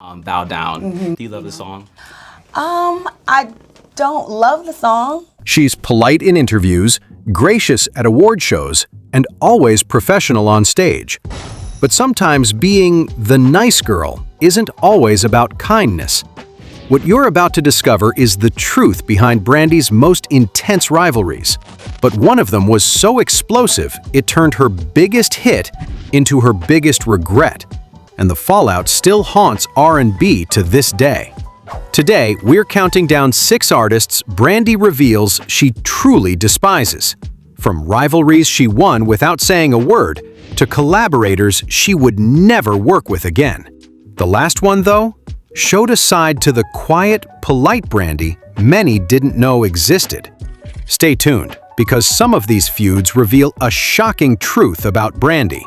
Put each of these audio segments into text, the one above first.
Bow Down. Do you love the song? I don't love the song. She's polite in interviews, gracious at award shows, and always professional on stage. But sometimes being the nice girl isn't always about kindness. What you're about to discover is the truth behind Brandy's most intense rivalries. But one of them was so explosive, it turned her biggest hit into her biggest regret. And the fallout still haunts R&B to this day. Today, we're counting down 6 artists Brandy reveals she truly despises. From rivalries she won without saying a word, to collaborators she would never work with again. The last one, though, showed a side to the quiet, polite Brandy many didn't know existed. Stay tuned, because some of these feuds reveal a shocking truth about Brandy.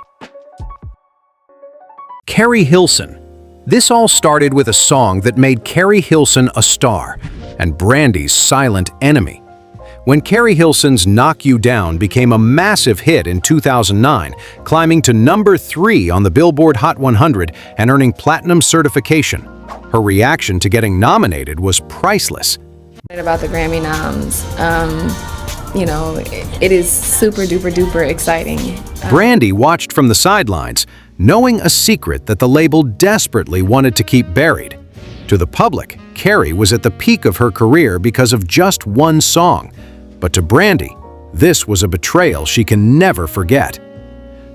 Carrie Hilson. This all started with a song that made Carrie Hilson a star and Brandy's silent enemy. When Carrie Hilson's Knock You Down became a massive hit in 2009, climbing to number 3 on the Billboard Hot 100 and earning platinum certification, her reaction to getting nominated was priceless. About the Grammy noms, it is super duper duper exciting. Brandy watched from the sidelines, knowing a secret that the label desperately wanted to keep buried. To the public, Carrie was at the peak of her career because of just one song. But to Brandy, this was a betrayal she can never forget.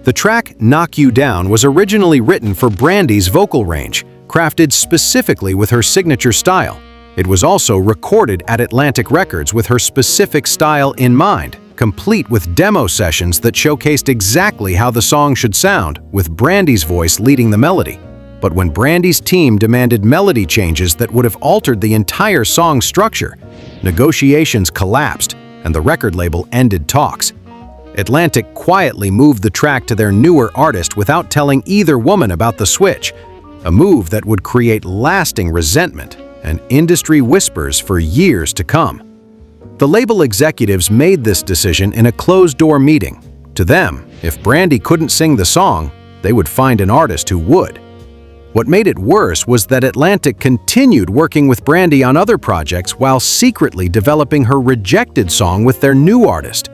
The track Knock You Down was originally written for Brandy's vocal range, crafted specifically with her signature style. It was also recorded at Atlantic Records with her specific style in mind, complete with demo sessions that showcased exactly how the song should sound, with Brandy's voice leading the melody. But when Brandy's team demanded melody changes that would have altered the entire song structure, negotiations collapsed and the record label ended talks. Atlantic quietly moved the track to their newer artist without telling either woman about the switch, a move that would create lasting resentment and industry whispers for years to come. The label executives made this decision in a closed-door meeting. To them, if Brandy couldn't sing the song, they would find an artist who would. What made it worse was that Atlantic continued working with Brandy on other projects while secretly developing her rejected song with their new artist.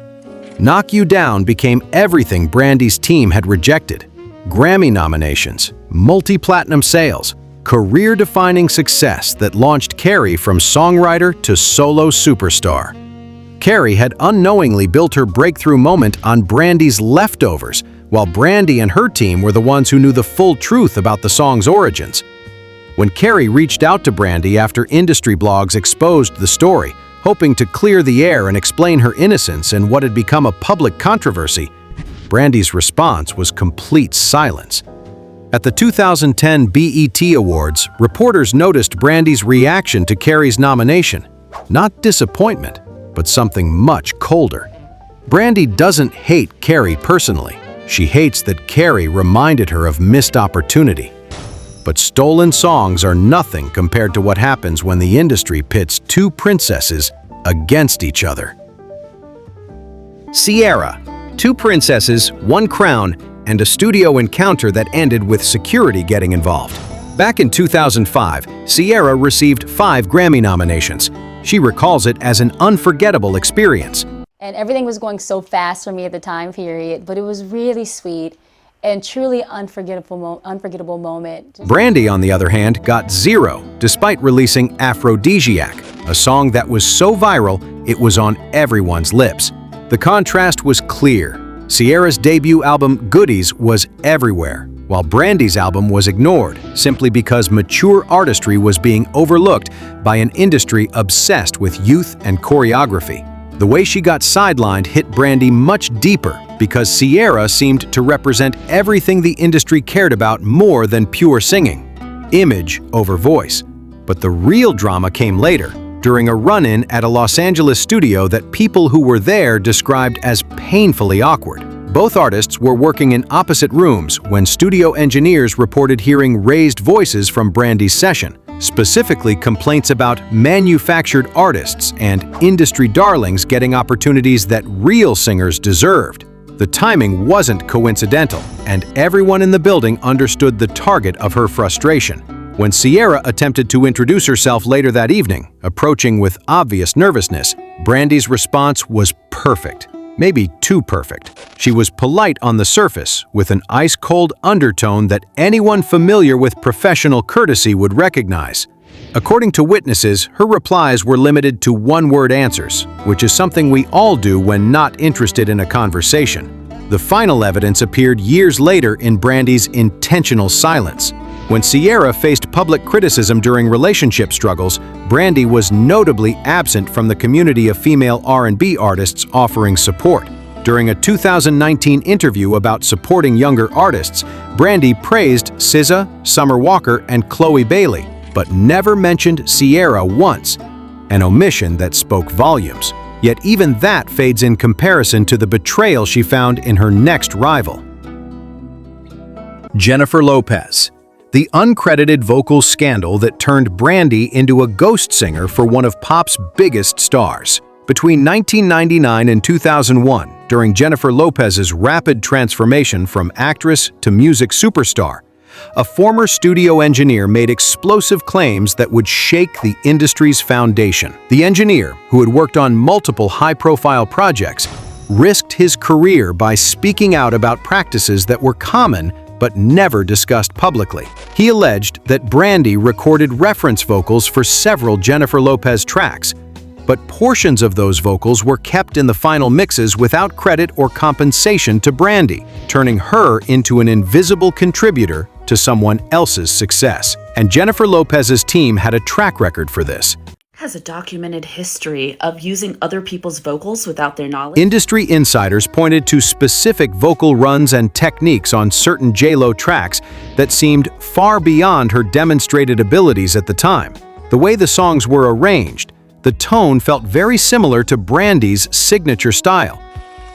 Knock You Down became everything Brandy's team had rejected: Grammy nominations, multi-platinum sales, career-defining success that launched Carrie from songwriter to solo superstar. Carrie had unknowingly built her breakthrough moment on Brandy's leftovers, while Brandy and her team were the ones who knew the full truth about the song's origins. When Carrie reached out to Brandy after industry blogs exposed the story, hoping to clear the air and explain her innocence in what had become a public controversy, Brandy's response was complete silence. At the 2010 BET Awards, reporters noticed Brandy's reaction to Carrie's nomination. Not disappointment, but something much colder. Brandy doesn't hate Carrie personally. She hates that Carrie reminded her of missed opportunity. But stolen songs are nothing compared to what happens when the industry pits 2 princesses against each other. Ciara. 2 princesses, 1 crown, and a studio encounter that ended with security getting involved. Back in 2005, Ciara received 5 Grammy nominations. She recalls it as an unforgettable experience. And everything was going so fast for me at the time period, but it was really sweet and truly unforgettable moment. Brandy, on the other hand, got 0, despite releasing Aphrodisiac, a song that was so viral it was on everyone's lips. The contrast was clear. Ciara's debut album, Goodies, was everywhere, while Brandy's album was ignored, simply because mature artistry was being overlooked by an industry obsessed with youth and choreography. The way she got sidelined hit Brandy much deeper because Ciara seemed to represent everything the industry cared about more than pure singing, image over voice. But the real drama came later, during a run-in at a Los Angeles studio that people who were there described as painfully awkward. Both artists were working in opposite rooms when studio engineers reported hearing raised voices from Brandy's session, specifically complaints about manufactured artists and industry darlings getting opportunities that real singers deserved. The timing wasn't coincidental, and everyone in the building understood the target of her frustration. When Sierra attempted to introduce herself later that evening, approaching with obvious nervousness, Brandy's response was perfect. Maybe too perfect. She was polite on the surface, with an ice-cold undertone that anyone familiar with professional courtesy would recognize. According to witnesses, her replies were limited to one-word answers, which is something we all do when not interested in a conversation. The final evidence appeared years later in Brandy's intentional silence. When Sierra faced public criticism during relationship struggles, Brandy was notably absent from the community of female R&B artists offering support. During a 2019 interview about supporting younger artists, Brandy praised SZA, Summer Walker, and Chloe Bailey, but never mentioned Sierra once, an omission that spoke volumes. Yet even that fades in comparison to the betrayal she found in her next rival. Jennifer Lopez. The uncredited vocal scandal that turned Brandy into a ghost singer for one of pop's biggest stars. Between 1999 and 2001, during Jennifer Lopez's rapid transformation from actress to music superstar, a former studio engineer made explosive claims that would shake the industry's foundation. The engineer, who had worked on multiple high-profile projects, risked his career by speaking out about practices that were common but never discussed publicly. He alleged that Brandy recorded reference vocals for several Jennifer Lopez tracks, but portions of those vocals were kept in the final mixes without credit or compensation to Brandy, turning her into an invisible contributor to someone else's success. And Jennifer Lopez's team had a track record for this. Has a documented history of using other people's vocals without their knowledge. Industry insiders pointed to specific vocal runs and techniques on certain J.Lo tracks that seemed far beyond her demonstrated abilities at the time. The way the songs were arranged, the tone felt very similar to Brandy's signature style.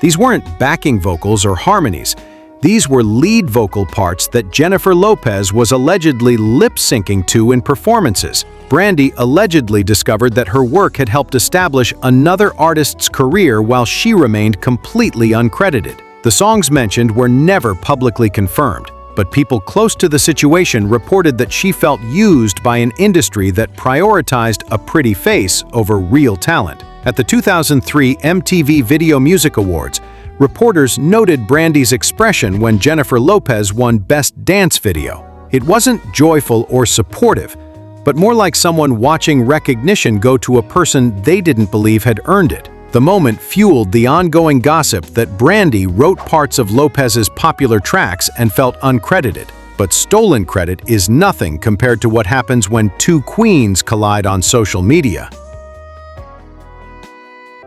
These weren't backing vocals or harmonies. These were lead vocal parts that Jennifer Lopez was allegedly lip-syncing to in performances. Brandy allegedly discovered that her work had helped establish another artist's career while she remained completely uncredited. The songs mentioned were never publicly confirmed, but people close to the situation reported that she felt used by an industry that prioritized a pretty face over real talent. At the 2003 MTV Video Music Awards, reporters noted Brandy's expression when Jennifer Lopez won Best Dance Video. It wasn't joyful or supportive, but more like someone watching recognition go to a person they didn't believe had earned it. The moment fueled the ongoing gossip that Brandy wrote parts of Lopez's popular tracks and felt uncredited. But stolen credit is nothing compared to what happens when two queens collide on social media.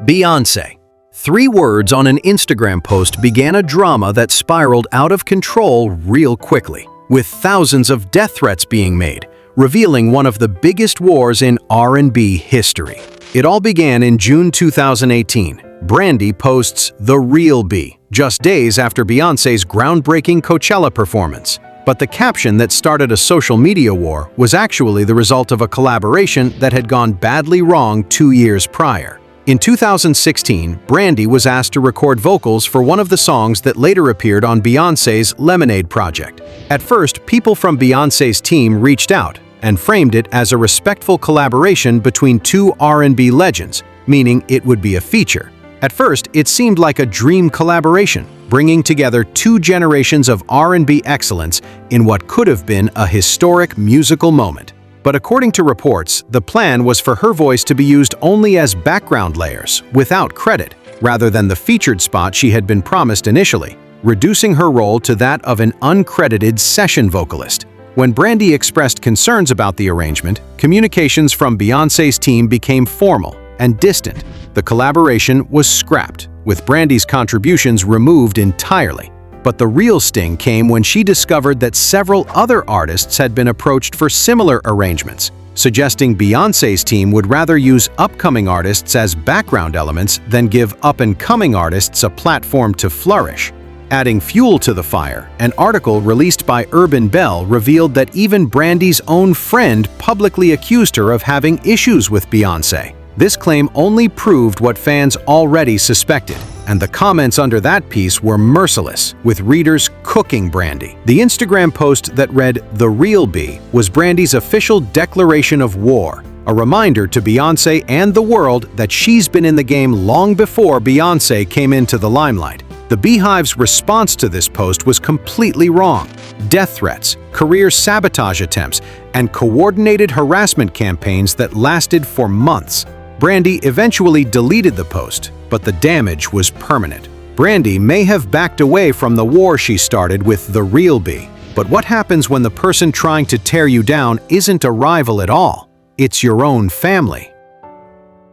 Beyoncé. 3 words on an Instagram post began a drama that spiraled out of control real quickly, with thousands of death threats being made, revealing one of the biggest wars in R&B history. It all began in June 2018. Brandy posts "The Real B" just days after Beyoncé's groundbreaking Coachella performance. But the caption that started a social media war was actually the result of a collaboration that had gone badly wrong 2 years prior. In 2016, Brandy was asked to record vocals for one of the songs that later appeared on Beyoncé's Lemonade project. At first, people from Beyoncé's team reached out and framed it as a respectful collaboration between two R&B legends, meaning it would be a feature. At first, it seemed like a dream collaboration, bringing together 2 generations of R&B excellence in what could have been a historic musical moment. But according to reports, the plan was for her voice to be used only as background layers, without credit, rather than the featured spot she had been promised initially, reducing her role to that of an uncredited session vocalist. When Brandy expressed concerns about the arrangement, communications from Beyoncé's team became formal and distant. The collaboration was scrapped, with Brandy's contributions removed entirely. But the real sting came when she discovered that several other artists had been approached for similar arrangements, suggesting Beyoncé's team would rather use upcoming artists as background elements than give up-and-coming artists a platform to flourish. Adding fuel to the fire, an article released by Urban Bell revealed that even Brandy's own friend publicly accused her of having issues with Beyoncé. This claim only proved what fans already suspected. and the comments under that piece were merciless, with readers cooking Brandy. The Instagram post that read, "The Real B," was Brandy's official declaration of war, a reminder to Beyoncé and the world that she's been in the game long before Beyoncé came into the limelight. The Beehive's response to this post was completely wrong. Death threats, career sabotage attempts, and coordinated harassment campaigns that lasted for months. Brandy eventually deleted the post, but the damage was permanent. Brandy may have backed away from the war she started with The Real B, but what happens when the person trying to tear you down isn't a rival at all? It's your own family.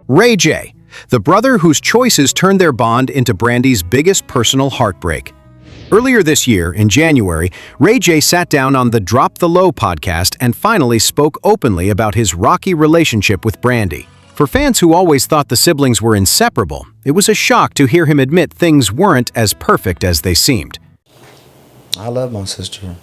Ray J, the brother whose choices turned their bond into Brandy's biggest personal heartbreak. Earlier this year, in January, Ray J sat down on the Drop the Low podcast and finally spoke openly about his rocky relationship with Brandy. For fans who always thought the siblings were inseparable, it was a shock to hear him admit things weren't as perfect as they seemed. I love my sister.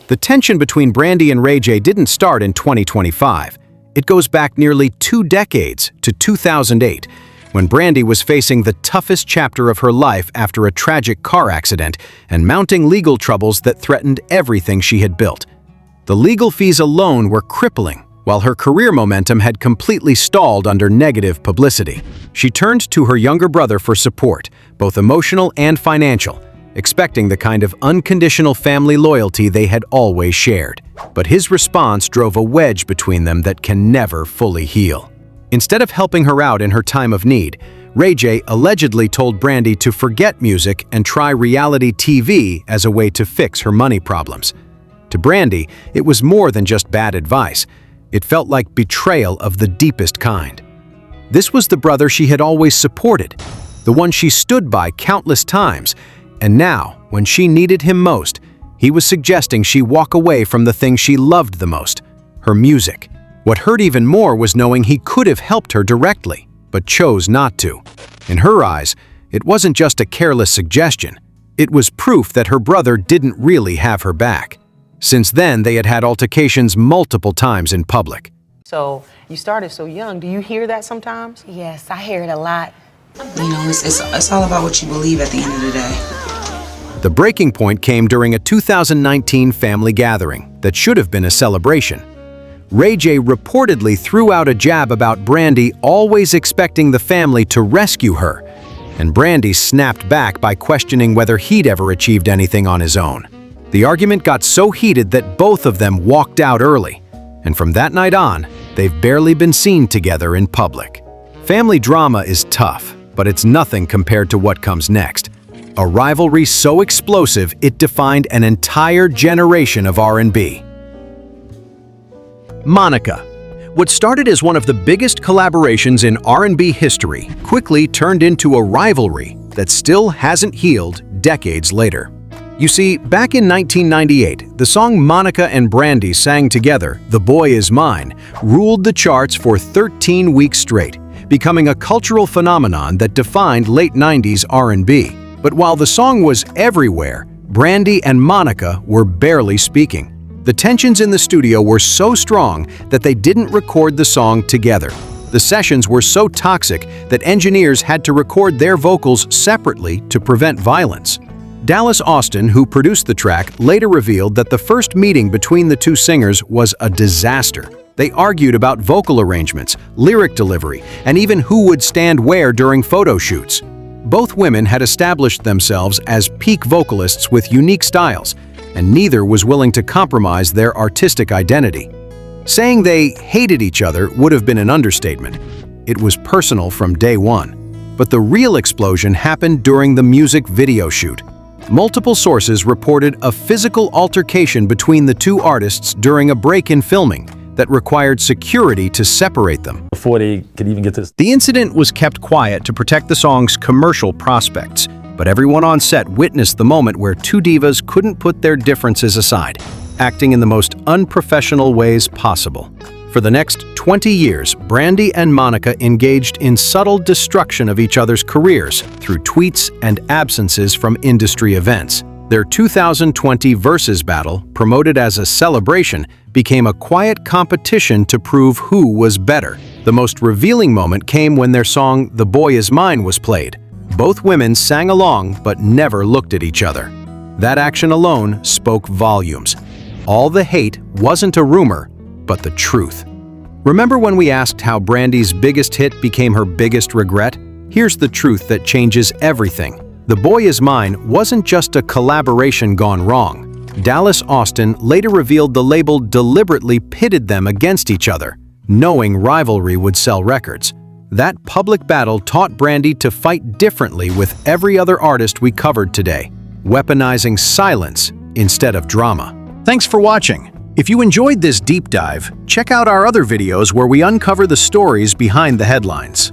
The tension between Brandy and Ray J didn't start in 2025. It goes back nearly 2 decades to 2008, when Brandy was facing the toughest chapter of her life after a tragic car accident and mounting legal troubles that threatened everything she had built. The legal fees alone were crippling, while her career momentum had completely stalled under negative publicity. She turned to her younger brother for support, both emotional and financial, expecting the kind of unconditional family loyalty they had always shared. But his response drove a wedge between them that can never fully heal. Instead of helping her out in her time of need, Ray J allegedly told Brandy to forget music and try reality TV as a way to fix her money problems. To Brandy, it was more than just bad advice. It felt like betrayal of the deepest kind. This was the brother she had always supported, the one she stood by countless times, and now, when she needed him most, he was suggesting she walk away from the thing she loved the most, her music. What hurt even more was knowing he could have helped her directly, but chose not to. In her eyes, it wasn't just a careless suggestion. It was proof that her brother didn't really have her back. Since then, they had had altercations multiple times in public. So you started so young. Do you hear that sometimes? Yes, I hear it a lot. You know, it's all about what you believe at the end of the day. The breaking point came during a 2019 family gathering that should have been a celebration. Ray J reportedly threw out a jab about Brandy always expecting the family to rescue her, and Brandy snapped back by questioning whether he'd ever achieved anything on his own. The argument got so heated that both of them walked out early, and from that night on, they've barely been seen together in public. Family drama is tough, but it's nothing compared to what comes next. A rivalry so explosive it defined an entire generation of R&B. Monica. What started as one of the biggest collaborations in R&B history quickly turned into a rivalry that still hasn't healed decades later. You see, back in 1998, the song Monica and Brandy sang together, "The Boy Is Mine," ruled the charts for 13 weeks straight, becoming a cultural phenomenon that defined late 90s R&B. But while the song was everywhere, Brandy and Monica were barely speaking. The tensions in the studio were so strong that they didn't record the song together. The sessions were so toxic that engineers had to record their vocals separately to prevent violence. Dallas Austin, who produced the track, later revealed that the first meeting between the two singers was a disaster. They argued about vocal arrangements, lyric delivery, and even who would stand where during photo shoots. Both women had established themselves as peak vocalists with unique styles, and neither was willing to compromise their artistic identity. Saying they hated each other would have been an understatement. It was personal from day one. But the real explosion happened during the music video shoot. Multiple sources reported a physical altercation between the two artists during a break in filming that required security to separate them. Before they could even get to this. The incident was kept quiet to protect the song's commercial prospects, but everyone on set witnessed the moment where two divas couldn't put their differences aside, acting in the most unprofessional ways possible. For the next 20 years, Brandy and Monica engaged in subtle destruction of each other's careers through tweets and absences from industry events. Their 2020 Versus battle, promoted as a celebration, became a quiet competition to prove who was better. The most revealing moment came when their song "The Boy Is Mine" was played. Both women sang along but never looked at each other. That action alone spoke volumes. All the hate wasn't a rumor, but the truth. Remember when we asked how Brandy's biggest hit became her biggest regret? Here's the truth that changes everything. The Boy Is Mine wasn't just a collaboration gone wrong. Dallas Austin later revealed the label deliberately pitted them against each other, knowing rivalry would sell records. That public battle taught Brandy to fight differently with every other artist we covered today, weaponizing silence instead of drama. Thanks for watching. If you enjoyed this deep dive, check out our other videos where we uncover the stories behind the headlines.